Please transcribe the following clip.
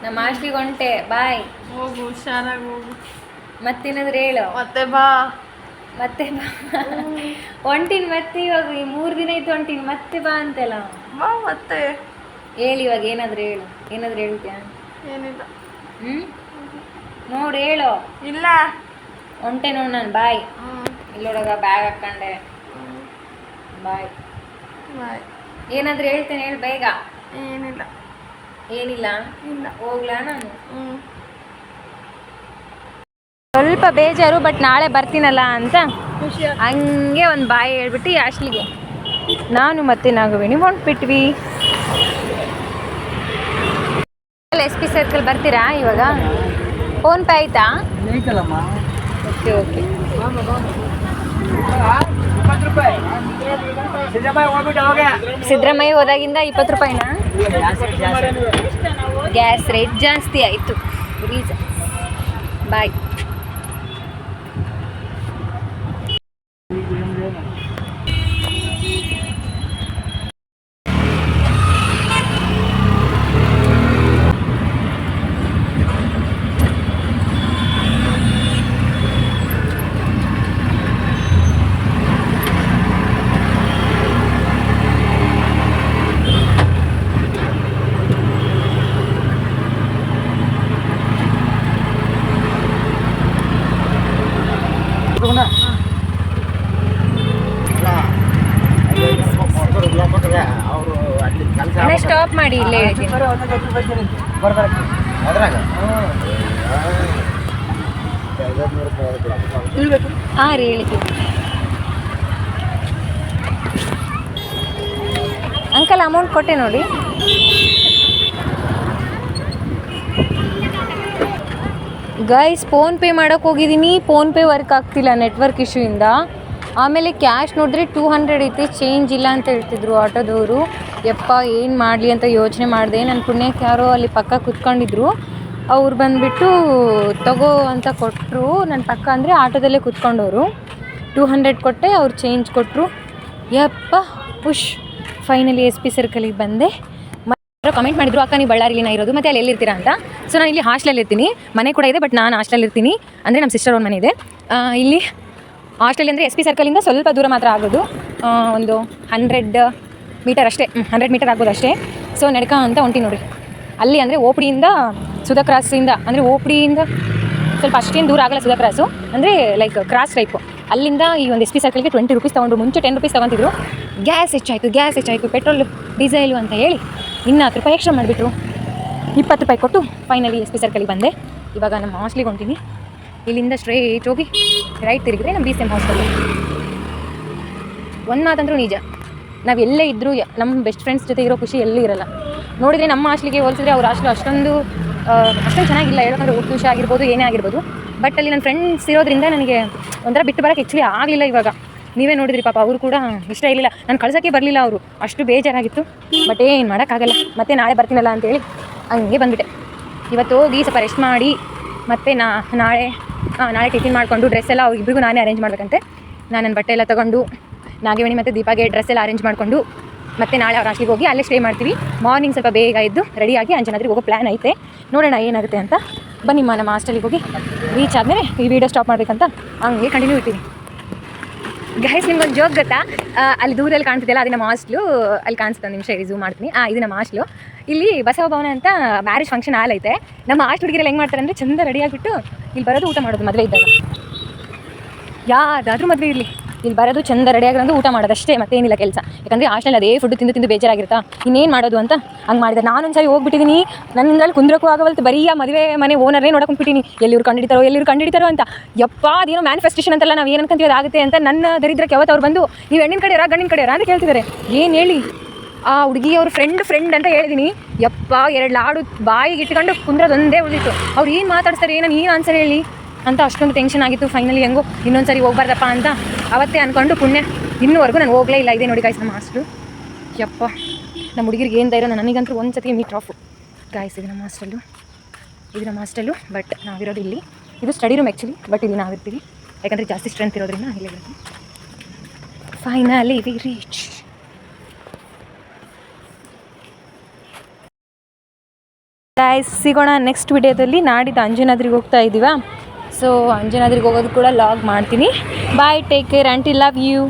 ನಮ್ಮ ಹಾಸ್ಟ್ಲಿಗೆ ಹೊಂಟೆ. ಬಾಯ್. ಹೋಗು, ಹುಷಾರಾಗಿ ಹೋಗು. ಮತ್ತೇನಾದ್ರು ಹೇಳು. ಮತ್ತೆ ಬಾ. ಮತ್ತೆ ಬಾ ಹೊಂಟೀನಿ. ಮತ್ತೆ ಇವಾಗ 3 ದಿನ ಆಯ್ತು ಹೊಂಟೀನಿ. ಮತ್ತೆ ಬಾ ಅಂತೆಲ್ಲ. ಬಾ ಮತ್ತೆ. ಹೇಳಿ ಇವಾಗ ಏನಾದ್ರು ಹೇಳು. ಏನಾದ್ರು ಹೇಳ್ತೀಯ? ಏನಿಲ್ಲ. ನೋಡು ಹೇಳು. ಇಲ್ಲ. ಹೊಂಟೆ ನೋಡು ನಾನು. ಬಾಯ್. ಇಲ್ಲೊಳಗ ಬ್ಯಾಗ್ ಹಾಕೊಂಡೆ. ಬಾಯ್. ಬಾಯ್. ಏನಾದ್ರು ಹೇಳ್ತೇನೆ, ಹೇಳು ಬೇಗ. ಏನಿಲ್ಲ. ಏನಿಲ್ಲ. ಇಲ್ಲ. ಹೋಗ್ಲಾ ನಾನು? ಸ್ವಲ್ಪ ಬೇಜಾರು, ಬಟ್ ನಾಳೆ ಬರ್ತೀನಲ್ಲ ಅಂತ ಹಂಗೆ ಒಂದು ಬಾಯ್ ಹೇಳ್ಬಿಟ್ಟು ಹಾಸ್ಟ್ಲಿಗೆ ನಾನು ಮತ್ತೆ ನಾಗವೇಣಿ ಹೊಂಟ್ಬಿಟ್ವಿ. SP ಸರ್ಕಲ್ ಬರ್ತೀರಾ ಇವಾಗ? ಫೋನ್ ಪೇ ಆಯ್ತಾ? Okay okay. ಸಿದ್ದರಾಮಯ್ಯ ಹೋದಾಗಿಂದ 20 ರೂಪಾಯಿನಾ? ಗ್ಯಾಸ್ ರೇಟ್ ಜಾಸ್ತಿ ಆಯಿತು. ರೀಸನ್. ಬಾಯ್. ಸ್ಟಾಪ್ ಮಾಡಿ ಇಲ್ಲೇ ಹೇಳ್ತೀನಿ. ಹಾಂ ರೀ ಹೇಳ್ತೀನಿ. ಅಂಕಲ್ ಅಮೌಂಟ್ ಕೊಟ್ಟೆ ನೋಡಿ. ಗೈಸ್ ಫೋನ್ಪೇ ಮಾಡೋಕ್ಕೆ ಹೋಗಿದ್ದೀನಿ. ಫೋನ್ಪೇ ವರ್ಕ್ ಆಗ್ತಿಲ್ಲ ನೆಟ್ವರ್ಕ್ ಇಶ್ಯೂಯಿಂದ. ಆಮೇಲೆ ಕ್ಯಾಶ್ ನೋಡಿದ್ರೆ 200 ಐತೆ, ಚೇಂಜ್ ಇಲ್ಲ ಅಂತ ಹೇಳ್ತಿದ್ರು ಆಟೋದವರು. ಯಪ್ಪ ಏನು ಮಾಡಲಿ ಅಂತ ಯೋಚನೆ ಮಾಡಿದೆ. ನನ್ನ ಪುಣ್ಯಕ್ಕೆ ಯಾರೋ ಅಲ್ಲಿ ಪಕ್ಕ ಕೂತ್ಕೊಂಡಿದ್ರು. ಅವ್ರು ಬಂದುಬಿಟ್ಟು ತಗೋ ಅಂತ ಕೊಟ್ಟರು. ನನ್ನ ಪಕ್ಕ ಅಂದರೆ ಆಟೋದಲ್ಲೇ ಕೂತ್ಕೊಂಡವರು. 200 ಕೊಟ್ಟೆ, ಅವ್ರು ಚೇಂಜ್ ಕೊಟ್ಟರು. ಯಪ್ಪ ಪುಷ್. ಫೈನಲಿ SP ಸರ್ಕಲಿಗೆ ಬಂದೆ. ಮತ್ತೆ ಕಮೆಂಟ್ ಮಾಡಿದ್ರು, ಅಕ್ಕ ನೀವು ಬಳ್ಳಾರಿಲಿನ ಇರೋದು, ಮತ್ತು ಅಲ್ಲಿ ಎಲ್ಲಿರ್ತೀರಾ ಅಂತ. ಸೊ ನಾನು ಇಲ್ಲಿ ಹಾಸ್ಟೆಲಲ್ಲಿ ಇರ್ತೀನಿ. ಮನೆ ಕೂಡ ಇದೆ, ಬಟ್ ನಾನು ಹಾಸ್ಟೆಲಲ್ಲಿ ಇರ್ತೀನಿ. ಅಂದರೆ ನಮ್ಮ ಸಿಸ್ಟರ್ ಒಂದು ಮನೆ ಇದೆ ಇಲ್ಲಿ. ಹಾಸ್ಟೆಲ್ ಅಂದರೆ SP ಸರ್ಕಲಿಂದ ಸ್ವಲ್ಪ ದೂರ ಮಾತ್ರ ಆಗೋದು. ಒಂದು 100 ಮೀಟರ್ ಅಷ್ಟೇ. 100 ಮೀಟರ್ ಆಗ್ಬೋದು ಅಷ್ಟೇ. ಸೊ ನಡ್ಕ ಅಂತ ಹೊಂಟಿ ನೋಡಿ. ಅಲ್ಲಿ ಅಂದರೆ ಓಪಡಿಯಿಂದ ಸುಧಾ ಕ್ರಾಸಿಂದ, ಅಂದರೆ ಓಪಡಿಯಿಂದ ಸ್ವಲ್ಪ ಅಷ್ಟೇನು ದೂರ ಆಗಲ್ಲ. ಸುಧಾ ಕ್ರಾಸು ಅಂದರೆ ಲೈಕ್ ಕ್ರಾಸ್ ಟೈಪು. ಅಲ್ಲಿಂದ ಈ ಒಂದು SP ಸರ್ಕಲ್ಗೆ 20 ರೂಪೀಸ್ ತೊಗೊಂಡ್ರು. ಮುಂಚೆ 10 ರೂಪೀಸ್ ತೊಗೊತಿದ್ರು. ಗ್ಯಾಸ್ ಹೆಚ್ಚಾಯಿತು, ಪೆಟ್ರೋಲು ಡೀಸೆಲು ಅಂತ ಹೇಳಿ ಇನ್ನು 10 ರೂಪಾಯಿ ಎಕ್ಸ್ಟ್ರಾ ಮಾಡಿಬಿಟ್ರು. 20 ರೂಪಾಯಿ ಕೊಟ್ಟು ಫೈನಲಿ SP ಸರ್ಕಲಿಗೆ ಬಂದೆ. ಇವಾಗ ನಮ್ಮ ಹಾಸ್ಟ್ಲಿಗೆ ಹೊಂಟೀನಿ. ಇಲ್ಲಿಂದ ಸ್ಟ್ರೈಟ್ ಹೋಗಿ ರೈಟ್ ತಿರುಗಿದ್ರೆ ನಮ್ಮ BCM ಹಾಸ್ಟೆಲ್. ಒಂದು ಮಾತಂದ್ರೂ ನಿಜ, ನಾವು ಎಲ್ಲೇ ಇದ್ದರೂ ನಮ್ಮ ಬೆಸ್ಟ್ ಫ್ರೆಂಡ್ಸ್ ಜೊತೆ ಇರೋ ಖುಷಿ ಎಲ್ಲೂ ಇರಲ್ಲ. ನೋಡಿದರೆ ನಮ್ಮ ಹಾಸ್ಟ್ಲಿಗೆ ಹೋಲಿಸಿದ್ರೆ ಅವ್ರ ಹಾಸ್ಟ್ಲು ಅಷ್ಟೊಂದು ಚೆನ್ನಾಗಿಲ್ಲ. ಹೇಳೋಕಂದ್ರೆ ಖುಷಿ ಆಗಿರ್ಬೋದು, ಏನೇ ಆಗಿರ್ಬೋದು. ಬಟ್ ಅಲ್ಲಿ ನನ್ನ ಫ್ರೆಂಡ್ಸ್ ಇರೋದ್ರಿಂದ ನನಗೆ ಒಂಥರ ಬಿಟ್ಟು ಬರೋಕ್ಕೆ ಆ್ಯಕ್ಚುಲಿ ಆಗಲಿಲ್ಲ. ಇವಾಗ ನೀವೇ ನೋಡಿದ್ರಿ ಪಾಪ, ಅವರು ಕೂಡ ಇಷ್ಟ ಇರಲಿಲ್ಲ. ನಾನು ಕಳ್ಸೋಕ್ಕೆ ಬರಲಿಲ್ಲ, ಅವರು ಅಷ್ಟು ಬೇಜಾರಾಗಿತ್ತು. ಬಟ್ ಏನು ಮಾಡೋಕ್ಕಾಗಲ್ಲ. ಮತ್ತೆ ನಾಳೆ ಬರ್ತೀನಲ್ಲ ಅಂತೇಳಿ ಹಂಗೆ ಬಂದುಬಿಟ್ಟೆ. ಇವತ್ತು ಹೋಗಿ ಸ್ವಲ್ಪ ರೆಸ್ಟ್ ಮಾಡಿ ಮತ್ತು ನಾಳೆ ಟಿಫಿನ್ ಮಾಡಿಕೊಂಡು ಡ್ರೆಸ್ ಎಲ್ಲ ಇಬ್ಬರಿಗೂ ನಾನೇ ಅರೇಂಜ್ ಮಾಡಬೇಕಂತೆ. ನಾನು ನನ್ನ ಬಟ್ಟೆ ಎಲ್ಲ ತೊಗೊಂಡು ನಾಗವೇಣಿ ಮತ್ತು ದೀಪಾಗೆ ಡ್ರೆಸ್ ಎಲ್ಲ ಅರೇಂಜ್ ಮಾಡಿಕೊಂಡು ಮತ್ತು ನಾಳೆ ಅವ್ರ ಹಾಸ್ಟ್ಲಿಗೆ ಹೋಗಿ ಅಲ್ಲೇ ಸ್ಟೇ ಮಾಡ್ತೀವಿ. ಮಾರ್ನಿಂಗ್ ಸ್ವಲ್ಪ ಬೇಗ ಎದ್ದು ರೆಡಿಯಾಗಿ ಅಂಜನಾದ್ರಿಗೆ ಹೋಗೋ ಪ್ಲ್ಯಾನ್ ಐತೆ. ನೋಡೋಣ ಏನಾಗುತ್ತೆ ಅಂತ. ಬನ್ನಿ ನಮ್ಮ ಹಾಸ್ಟೆಲಿಗೆ ಹೋಗಿ ರೀಚ್ ಆದಮೇಲೆ ಈ ವಿಡಿಯೋ ಸ್ಟಾಪ್ ಮಾಡಬೇಕಂತ ಹಂಗೆ ಕಂಟಿನ್ಯೂ ಇರ್ತೀವಿ. ಗೈಸ್ ನಿಮ್ಗೊಂದು ಜೋಕ್ ಗೊತ್ತಾ? ಅಲ್ಲಿ ದೂರಲ್ಲಿ ಕಾಣ್ತಿದ್ದೆಲ್ಲ ಅದು ನಮ್ಮ ಹಾಸ್ಟ್ಲು. ಅಲ್ಲಿ ಕಾಣಿಸ್ತಾ ನಿಮಿಷ ಝೂಮ್ ಮಾಡ್ತೀನಿ. ಇದು ನಮ್ಮ ಹಾಸ್ಟ್ಲು. ಇಲ್ಲಿ ಬಸವ ಭವನ ಅಂತ ಮ್ಯಾರೇಜ್ ಫಂಕ್ಷನ್ ಹಾಲ್ ಐತೆ. ನಮ್ಮ ಹಾಸ್ಟ್ ಹುಡುಗಿರಲ್ಲಿ ಹೆಂಗೆ ಮಾಡ್ತಾರೆ ಅಂದರೆ ಚಂದ ರೆಡಿಯಾಗಿಬಿಟ್ಟು ಇಲ್ಲಿ ಬರೋದು, ಊಟ ಮಾಡೋದು. ಮದುವೆ ಇದ್ದಾಗ ಯಾವುದಾದ್ರೂ ಮದುವೆ ಇರಲಿ, ಇಲ್ಲಿ ಬರೋದು ಚಂದ ರೆಡಿಯಾಗಿರೋದು, ಊಟ ಮಾಡೋದು ಅಷ್ಟೇ, ಮತ್ತೇನಿಲ್ಲ ಕೆಲಸ. ಯಾಕಂದರೆ ಹಾಸ್ಟೆಲ್ ಅದೇ ಫುಡ್ ತಿಂದು ಬೇಜಾರಾಗಿರ್ತಾ, ಇನ್ನೇನು ಮಾಡೋದು ಅಂತ ಹಂಗೆ ಮಾಡಿದೆ. ನಾನೊಂದು ಸಾರಿ ಹೋಗ್ಬಿಟ್ಟಿದ್ದೀನಿ. ನನ್ನಲ್ಲಿ ಕುಂದ್ರಕ್ಕೂ ಆಗವಲ್ತು. ಬರೀ ಆ ಮದುವೆ ಮನೆ ಓನರೇ ನೋಡ್ಕೊಂಡ್ಬಿಟ್ಟಿನಿ. ಎಲ್ಲಿವ್ರು ಕಂಡಿಡಿತಾರೋ ಅಂತ. ಯಪ್ಪ ಅದೇನೋ ಮ್ಯಾನಿಫೆಸ್ಟೇಷನ್ ಅಂತೆಲ್ಲ ನಾವು ಏನು ಅನ್ಕೊಂತೀವಿ ಆಗುತ್ತೆ ಅಂತ. ನನ್ನ ದರಿದ್ರಕ್ಕೆ ಯಾವತ್ತು ಅವ್ರು ಬಂದು ನೀವು ಹೆಣ್ಣಿನ ಕಡೆಯವರಾ ಗಂಡಿನ ಕಡೆಯವರಾ ಅಂತ ಕೇಳ್ತಿದ್ದಾರೆ. ಏನು ಹೇಳಿ, ಆ ಹುಡುಗಿ ಅವ್ರ ಫ್ರೆಂಡ್ ಅಂತ ಹೇಳಿದ್ದೀನಿ. ಯಪ್ಪ 2 ಲಾಡು ಬಾಯಿಗೆ ಇಟ್ಕೊಂಡು ಕುಂದ್ರದು ಒಂದೇ ಉಳಿದಿತ್ತು. ಅವ್ರು ಏನು ಮಾತಾಡ್ತಾರೆ, ನಾನು ಏನು ಆನ್ಸರ್ ಹೇಳಿ ಅಂತ ಅಷ್ಟೊಂದು ಟೆನ್ಷನ್ ಆಗಿತ್ತು. ಫೈನಲಿ ಹೆಂಗೋ ಇನ್ನೊಂದು ಸರಿ ಹೋಗ್ಬಾರ್ದಪ್ಪ ಅಂತ ಅವತ್ತೇ ಅಂದ್ಕೊಂಡು ಪುಣ್ಯ ಇನ್ನೂವರೆಗೂ ನಾನು ಹೋಗಲೇ ಇಲ್ಲ. ಇದೆ ನೋಡಿ ಗಾಯ್ಸ್ ನಮ್ಮ ಹಾಸ್ಟೆಲು. ಯಪ್ಪ ನಮ್ಮ ಹುಡುಗಿರಿಗೆ ಏನು ಧೈರ್ಯ, ನನಗಂತೂ ಒಂದು ಸತಿ ಮೀಟ್ ಆಫು ಗಾಯ್ಸ್. ಇದು ನಮ್ಮ ಹಾಸ್ಟೆಲು. ಬಟ್ ನಾವಿರೋದು ಇಲ್ಲಿ. ಇದು ಸ್ಟಡಿ ರೂಮ್ ಆ್ಯಕ್ಚುಲಿ, ಬಟ್ ಇಲ್ಲಿ ನಾವಿರ್ತೀವಿ ಯಾಕಂದರೆ ಜಾಸ್ತಿ ಸ್ಟ್ರೆಂತ್ ಇರೋದ್ರಿಂದ ಇಲ್ಲೇ ಇರ್ತೀವಿ. Finally we reach. ಗೈಸ್ ಸಿಗೋಣ ನೆಕ್ಸ್ಟ್ ವಿಡಿಯೋದಲ್ಲಿ. ನಾಡಿದ್ದು ಅಂಜನಾದ್ರಿಗೆ ಹೋಗ್ತಾ ಇದ್ದೀವಾ, ಸೊ ಅಂಜನಾದ್ರಿಗೆ ಹೋಗೋದು ಕೂಡ ಲಾಗ್ ಮಾಡ್ತೀನಿ. Bye, take care, aunty love you.